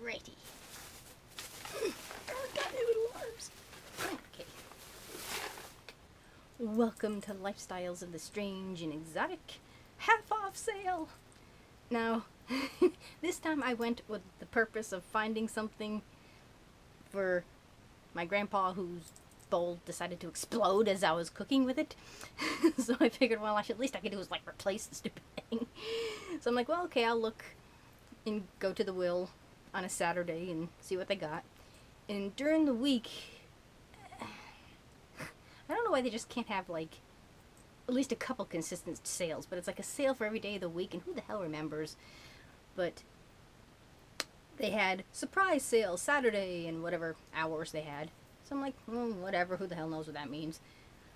Righty. Oh, got me little arms. Okay. Welcome to Lifestyles of the Strange and Exotic half-off sale. Now, this time I went with the purpose of finding something for my grandpa whose bowl decided to explode as I was cooking with it. So I figured, well, at least I could do is like replace the stupid thing. So I'm like, well, okay, I'll look and go to the Will on a Saturday and see what they got. And during the week, I don't know why they just can't have like at least a couple consistent sales, but it's like a sale for every day of the week, and who the hell remembers? But they had surprise sales Saturday and whatever hours they had. So I'm like, well, whatever, who the hell knows what that means.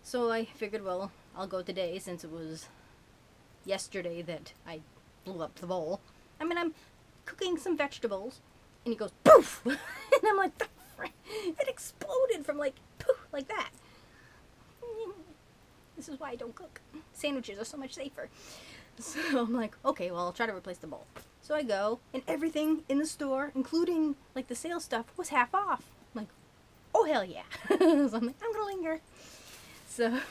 So I figured, well, I'll go today since it was yesterday that I blew up the bowl. I mean, I'm cooking some vegetables, and it goes poof! And I'm like, the frick? It exploded from like poof, like that. This is why I don't cook. Sandwiches are so much safer. So I'm like, okay, well, I'll try to replace the bowl. So I go, and everything in the store, including like the sale stuff, was half off. I'm like, oh hell yeah. So I'm like, I'm gonna linger. So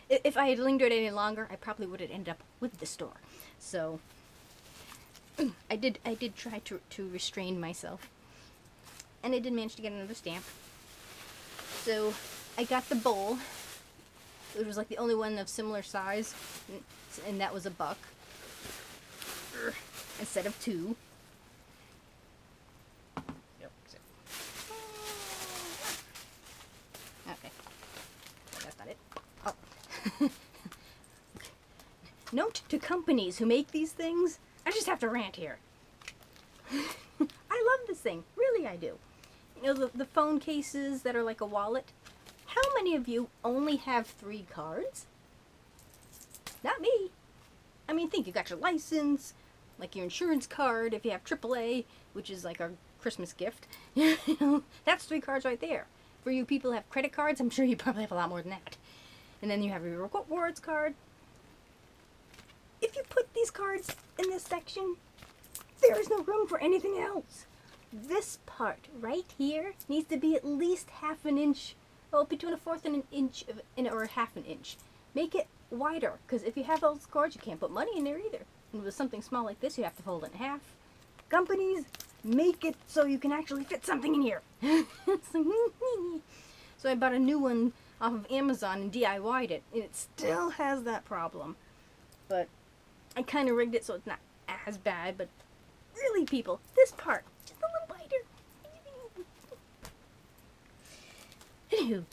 if I had lingered any longer, I probably would have ended up with the store. So I did try to restrain myself, and I did manage to get another stamp. So I got the bowl. It was like the only one of similar size, and that was $1 instead of 2. Yep. Okay, that's not it. Oh. Note to companies who make these things, I just have to rant here. I love this thing, really I do. You know, the phone cases that are like a wallet. How many of you only have 3 cards? Not me. I mean, think, you got your license, like your insurance card, if you have AAA, which is like our Christmas gift. You know, that's 3 cards right there. For you people who have credit cards, I'm sure you probably have a lot more than that. And then you have your rewards card. If you put these cards in this section, there is no room for anything else. This part right here needs to be at least ½ an inch. Well, between 1/4 and an inch or ½ an inch. Make it wider, because if you have those cards, you can't put money in there either. And with something small like this, you have to fold it in half. Companies, make it so you can actually fit something in here. So I bought a new one off of Amazon and DIY'd it, and it still has that problem. But I kind of rigged it so it's not as bad, but really, people, this part, just a little wider. Anywho,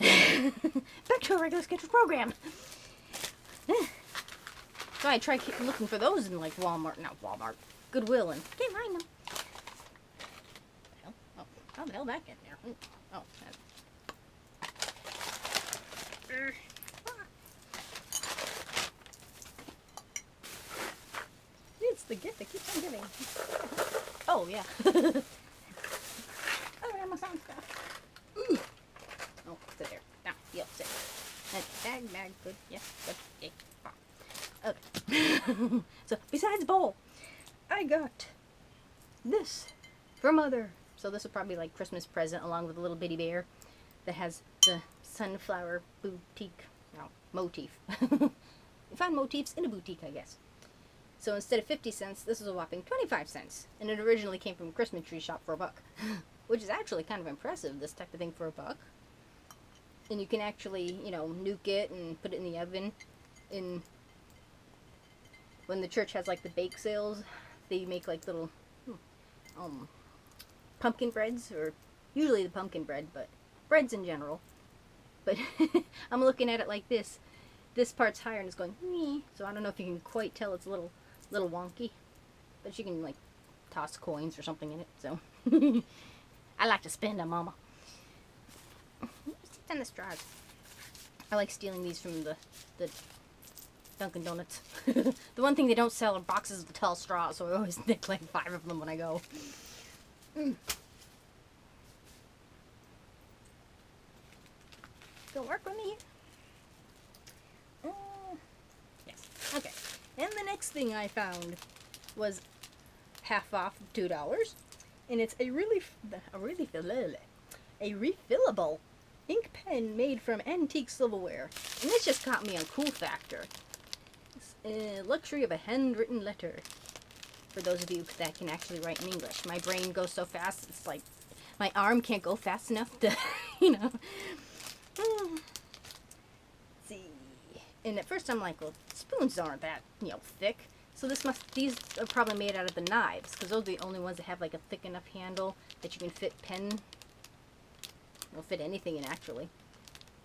back to our regular scheduled program. So I tried looking for those in like Walmart, Goodwill, and can't find them. Oh, how the hell did that get there? Oh, it's the gift that keeps on giving. Oh yeah. Oh, I have my sound stuff. Oh, sit there. Now, yep, sit. Bag, good. Yes, good. Yay. Okay. So, besides bowl, I got this for Mother. So this will probably be like Christmas present along with a little bitty bear that has the sunflower boutique, motif. You find motifs in a boutique, I guess. So instead of 50 cents, this is a whopping 25 cents. And it originally came from a Christmas tree shop for $1. Which is actually kind of impressive, this type of thing for $1. And you can actually, you know, nuke it and put it in the oven. And when the church has like the bake sales, they make like little pumpkin breads, or usually the pumpkin bread, but breads in general. But I'm looking at it like this. This part's higher and it's going, nee. So I don't know if you can quite tell, it's a little wonky. But you can like toss coins or something in it, so. I like to spend them, Mama. Sit on the straws. I like stealing these from the Dunkin' Donuts. The one thing they don't sell are boxes of the tall straws, so I always nick like 5 of them when I go. Don't work with me here. Yes. Okay. And the next thing I found was half off $2. And it's a refillable ink pen made from antique silverware. And this just caught me on cool factor. Luxury of a handwritten letter. For those of you that can actually write in English. My brain goes so fast, it's like my arm can't go fast enough to, you know. Let's see. And at first I'm like, well, spoons aren't that, you know, thick. So these are probably made out of the knives, because those are the only ones that have like a thick enough handle that you can fit pen. You'll fit anything in, actually.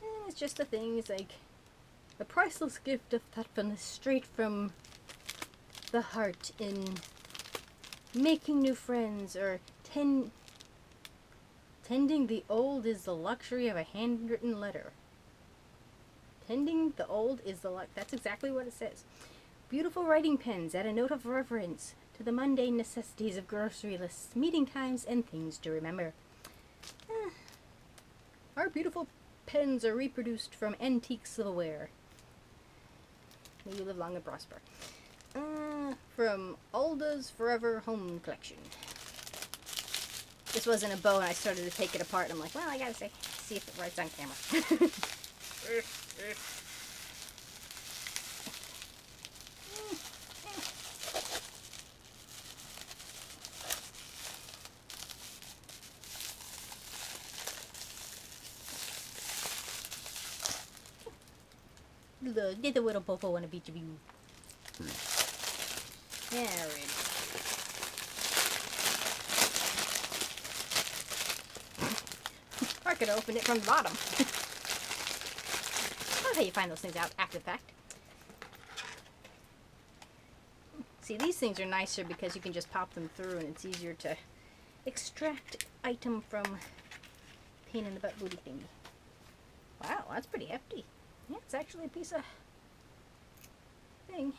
And it's just a thing. It's like a priceless gift of thoughtfulness straight from the heart in making new friends, or tending the old is the luxury of a handwritten letter. Tending the old is the that's exactly what it says. Beautiful writing pens add a note of reverence to the mundane necessities of grocery lists, meeting times, and things to remember. Our beautiful pens are reproduced from antique silverware. May you live long and prosper. From Alda's Forever Home Collection. This wasn't a bow, and I started to take it apart. I'm like, well, I gotta see if it writes on camera. The little Bobo want a beach of you. Alright. Or I could open it from the bottom. That's how you find those things out after the fact. See, these things are nicer because you can just pop them through and it's easier to extract item from pain in the butt booty thingy. Wow, that's pretty hefty. Yeah, it's actually a piece of thing.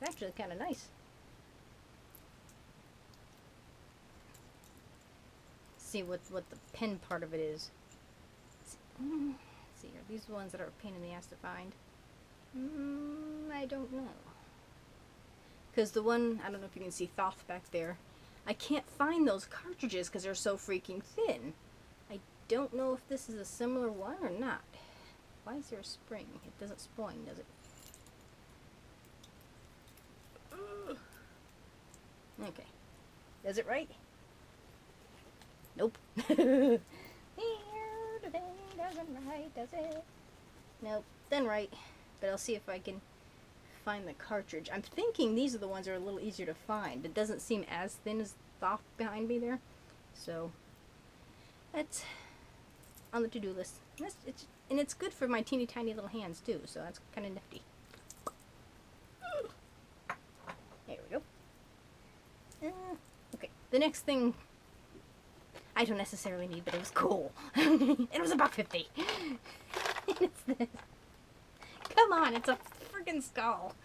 It's actually kind of nice. See what the pen part of it is. Let's see, are these the ones that are a pain in the ass to find? I don't know. Because the one, I don't know if you can see Thoth back there, I can't find those cartridges because they're so freaking thin. I don't know if this is a similar one or not. Why is there a spring? It doesn't spring, does it? Okay. Does it right? Nope. Here today doesn't right, does it? Nope, done right. But I'll see if I can find the cartridge. I'm thinking these are the ones that are a little easier to find. It doesn't seem as thin as Thoth behind me there. So, that's on the to-do list. And it's good for my teeny tiny little hands too, so that's kind of nifty. There we go. Okay, the next thing I don't necessarily need, but it was cool. It was $1.50. It's this. Come on, it's a freaking skull.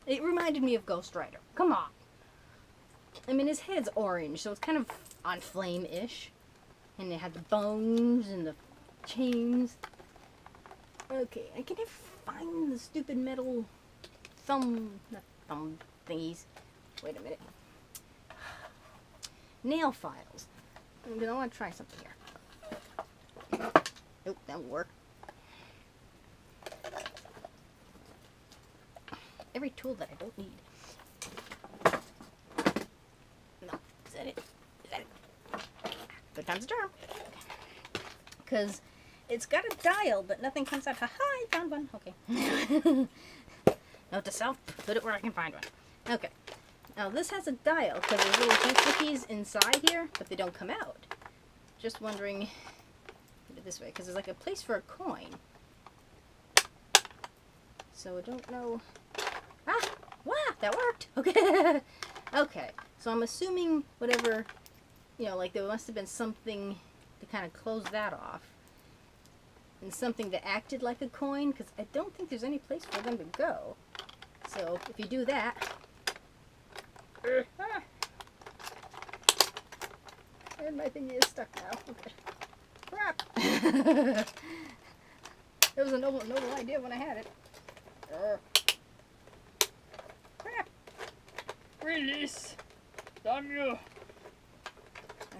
It reminded me of Ghost Rider. Come on. I mean, his head's orange, so it's kind of on flame-ish. And it had the bones and the chains. Okay, I can never find the stupid metal not thumb thingies. Wait a minute. Nail files. I want to try something here. Nope, that won't work. Every tool that I don't need. No, is that it? Is that it? Good time's a charm. Because it's got a dial, but nothing comes out. Haha, I found one. Okay. Note to self, put it where I can find one. Okay. Now this has a dial, because there's little doohickeys inside here, but they don't come out. Just wondering, put it this way, because there's like a place for a coin. So I don't know. Ah! Wow! That worked! Okay. Okay. So I'm assuming whatever, you know, like there must have been something to kind of close that off. And something that acted like a coin, because I don't think there's any place for them to go. So if you do that... And my thingy is stuck now. Okay. Crap! It was a noble idea when I had it. Crap! Release! Damn you!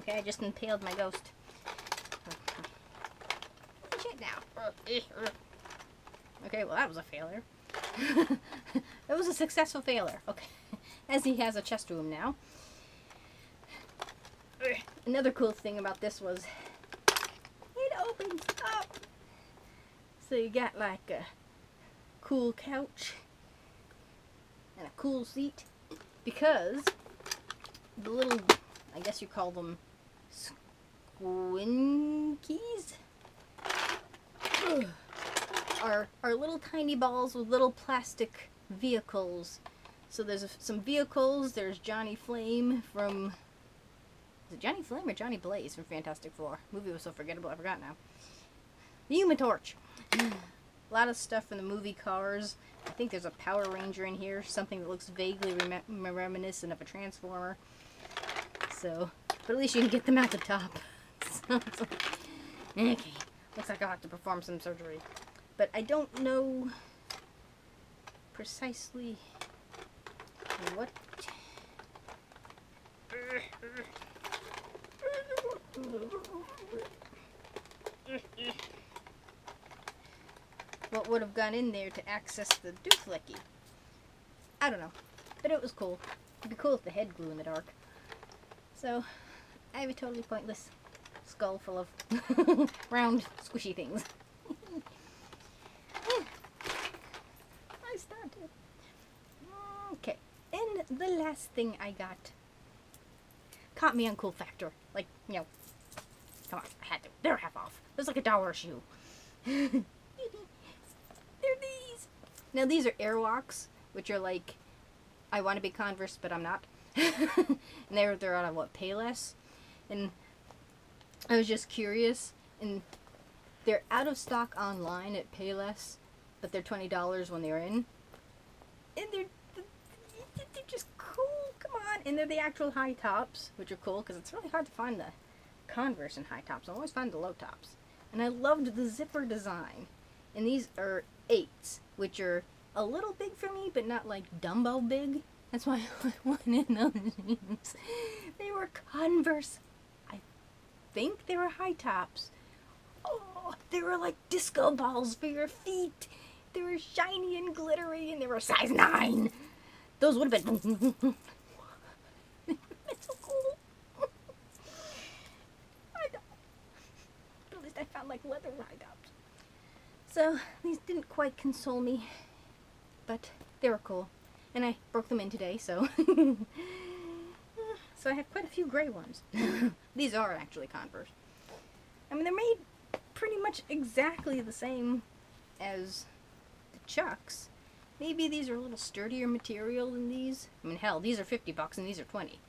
Okay, I just impaled my ghost. Shit now. Okay, well that was a failure. That was a successful failure. Okay, as he has a chest room now. Another cool thing about this was it opens up. So you got like a cool couch and a cool seat because the little, I guess you call them squinkies, are little tiny balls with little plastic vehicles. So there's some vehicles. There's Johnny Flame from, is it Johnny Flame or Johnny Blaze from Fantastic Four? Movie was so forgettable, I forgot now. The Human Torch. A lot of stuff from the movie Cars. I think there's a Power Ranger in here, something that looks vaguely reminiscent of a Transformer. So, but at least you can get them at the top. So, okay, looks like I'll have to perform some surgery. But I don't know precisely what. What would have gone in there to access the doohickey? I don't know, but it was cool. It'd be cool if the head glue in the dark. So, I have a totally pointless skull full of round, squishy things. I started. Okay, and the last thing I got caught me on cool factor. Like, you know, come on, I had to. They're half off. It was like $1 a shoe. They're these. Now these are Airwalks, which are like, I want to be Converse, but I'm not. And they're out of what, Payless? And I was just curious, and they're out of stock online at Payless, but they're $20 when they're in. And they're just cool, come on. And they're the actual high tops, which are cool, because it's really hard to find the Converse in high tops. I always find the low tops. And I loved the zipper design. And these are 8s, which are a little big for me, but not like Dumbo big. That's why I wanted those shoes. They were Converse. I think they were high tops. Oh, they were like disco balls for your feet. They were shiny and glittery, and they were size 9. Those would have been it's so cool. I know. At least I found like leather high tops. So these didn't quite console me, but they were cool. And I broke them in today, so so I have quite a few gray ones. These are actually Converse. I mean, they're made pretty much exactly the same as the Chucks. Maybe these are a little sturdier material than these. I mean, hell, these are $50 and these are 20.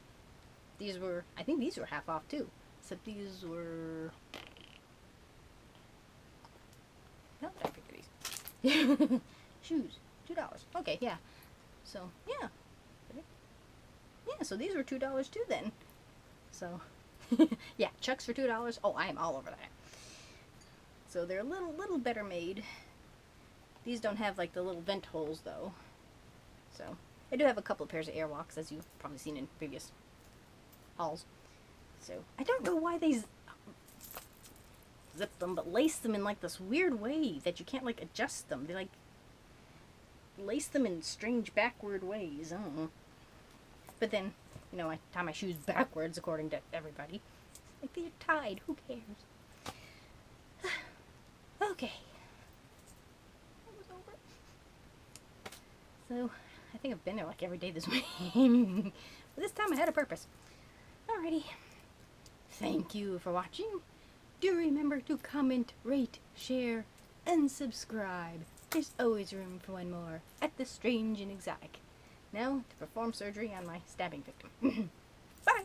These were, I think these were half off too. Except these were, how did I pick these? Shoes, $2. Okay, yeah. So, yeah. Yeah, so these were $2 too then. So, yeah, Chucks for $2. Oh, I am all over that. So they're a little better made. These don't have like the little vent holes though. So, I do have a couple of pairs of Airwalks, as you've probably seen in previous hauls. So, I don't know why they zip them, but lace them in like this weird way that you can't like adjust them. They like lace them in strange backward ways. I don't know. But then, you know, I tie my shoes backwards according to everybody. Like they're tied. Who cares? Okay. That was over. So, I think I've been there like every day this week. But this time I had a purpose. Alrighty. Thank you for watching. Do remember to comment, rate, share, and subscribe. There's always room for one more at the Strange and Exotic. Now, to perform surgery on my stabbing victim. Bye!